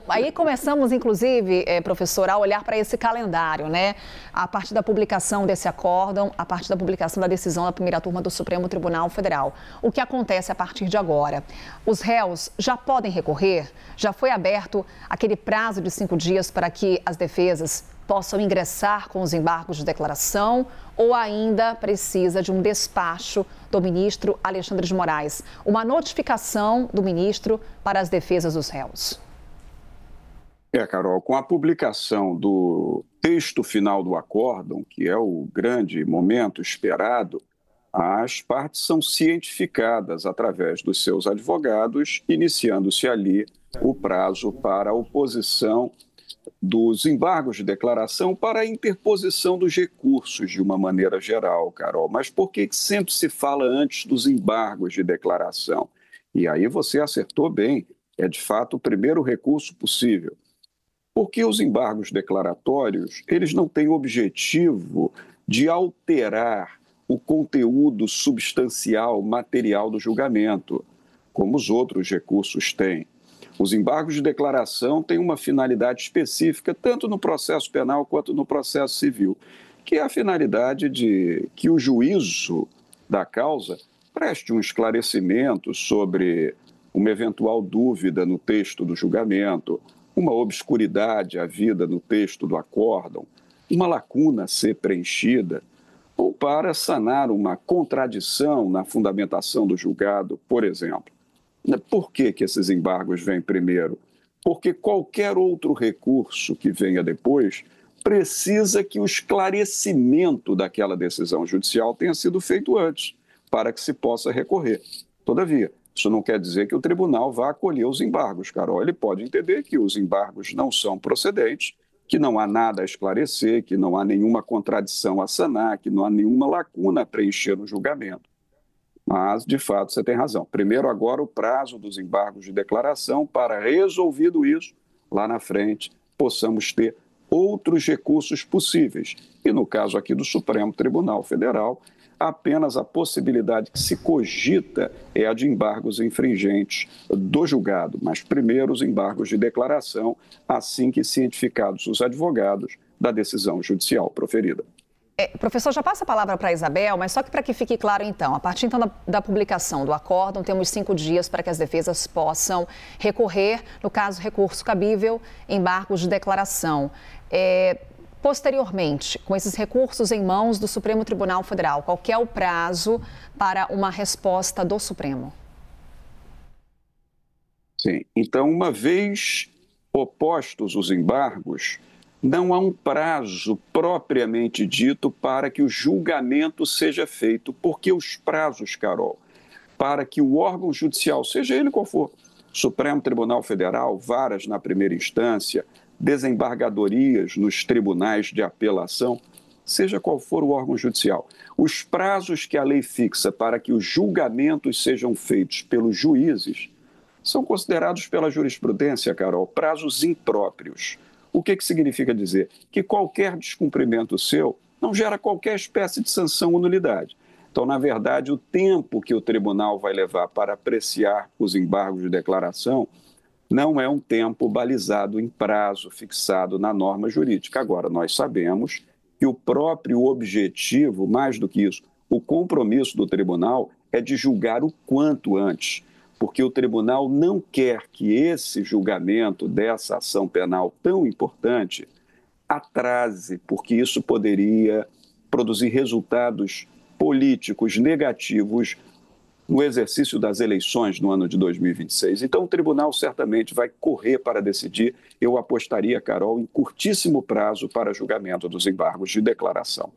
Aí começamos, inclusive, professor, a olhar para esse calendário, né? A partir da publicação desse acórdão, a partir da publicação da decisão da primeira turma do Supremo Tribunal Federal. O que acontece a partir de agora? Os réus já podem recorrer? Já foi aberto aquele prazo de 5 dias para que as defesas possam ingressar com os embargos de declaração ou ainda precisa de um despacho do ministro Alexandre de Moraes, uma notificação do ministro para as defesas dos réus? Carol, com a publicação do texto final do acórdão, que é o grande momento esperado, as partes são cientificadas através dos seus advogados, iniciando-se ali o prazo para a oposição dos embargos de declaração para a interposição dos recursos de uma maneira geral, Carol. Mas por que sempre se fala antes dos embargos de declaração? E aí você acertou bem, é de fato o primeiro recurso possível. Porque os embargos declaratórios, eles não têm o objetivo de alterar o conteúdo substancial, material do julgamento, como os outros recursos têm. Os embargos de declaração têm uma finalidade específica, tanto no processo penal quanto no processo civil, que é a finalidade de que o juízo da causa preste um esclarecimento sobre uma eventual dúvida no texto do julgamento, uma obscuridade havida no texto do acórdão, uma lacuna a ser preenchida, ou para sanar uma contradição na fundamentação do julgado, por exemplo. Por que esses embargos vêm primeiro? Porque qualquer outro recurso que venha depois precisa que o esclarecimento daquela decisão judicial tenha sido feito antes, para que se possa recorrer. Todavia, isso não quer dizer que o tribunal vá acolher os embargos, Carol. Ele pode entender que os embargos não são procedentes, que não há nada a esclarecer, que não há nenhuma contradição a sanar, que não há nenhuma lacuna a preencher no julgamento. Mas, de fato, você tem razão. Primeiro, agora, o prazo dos embargos de declaração para, resolvido isso, lá na frente, possamos ter outros recursos possíveis. E, no caso aqui do Supremo Tribunal Federal, apenas a possibilidade que se cogita é a de embargos infringentes do julgado, mas primeiro os embargos de declaração, assim que cientificados os advogados da decisão judicial proferida. Professor, já passa a palavra para a Isabel, mas só que para que fique claro então, a partir então da publicação do acórdão, temos 5 dias para que as defesas possam recorrer, no caso recurso cabível, embargos de declaração. Posteriormente, com esses recursos em mãos do Supremo Tribunal Federal, qual que é o prazo para uma resposta do Supremo? Sim, então uma vez opostos os embargos, não há um prazo propriamente dito para que o julgamento seja feito, porque os prazos, Carol, para que o órgão judicial, seja ele qual for, Supremo Tribunal Federal, varas na primeira instância, desembargadorias nos tribunais de apelação, seja qual for o órgão judicial, os prazos que a lei fixa para que os julgamentos sejam feitos pelos juízes são considerados pela jurisprudência, Carol, prazos impróprios. O que significa dizer? Que qualquer descumprimento seu não gera qualquer espécie de sanção ou nulidade. Então, na verdade, o tempo que o tribunal vai levar para apreciar os embargos de declaração não é um tempo balizado em prazo fixado na norma jurídica. Agora, nós sabemos que o próprio objetivo, mais do que isso, o compromisso do tribunal é de julgar o quanto antes, porque o tribunal não quer que esse julgamento dessa ação penal tão importante atrase, porque isso poderia produzir resultados políticos negativos no exercício das eleições no ano de 2026. Então, o tribunal certamente vai correr para decidir. Eu apostaria, Carol, em curtíssimo prazo para julgamento dos embargos de declaração.